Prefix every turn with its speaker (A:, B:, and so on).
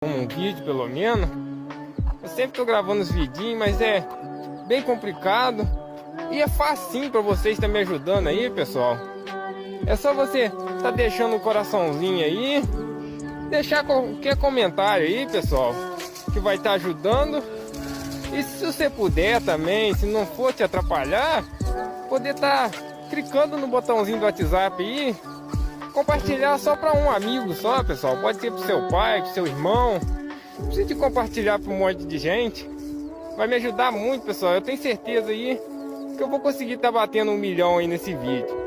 A: um vídeo pelo menos. Eu sempre tô gravando os vidinhos, mas é bem complicado. E é facinho para vocês estar me ajudando aí, pessoal. É só você tá deixando um coraçãozinho aí, deixar qualquer comentário aí, pessoal, que vai estar ajudando. E se você puder também, se não for te atrapalhar, poder estar clicando no botãozinho do WhatsApp aí, compartilhar só para um amigo só, pessoal. Pode ser pro seu pai, pro seu irmão. Não precisa de compartilhar para um monte de gente. Vai me ajudar muito, pessoal. Eu tenho certeza aí que eu vou conseguir estar batendo 1 milhão aí nesse vídeo.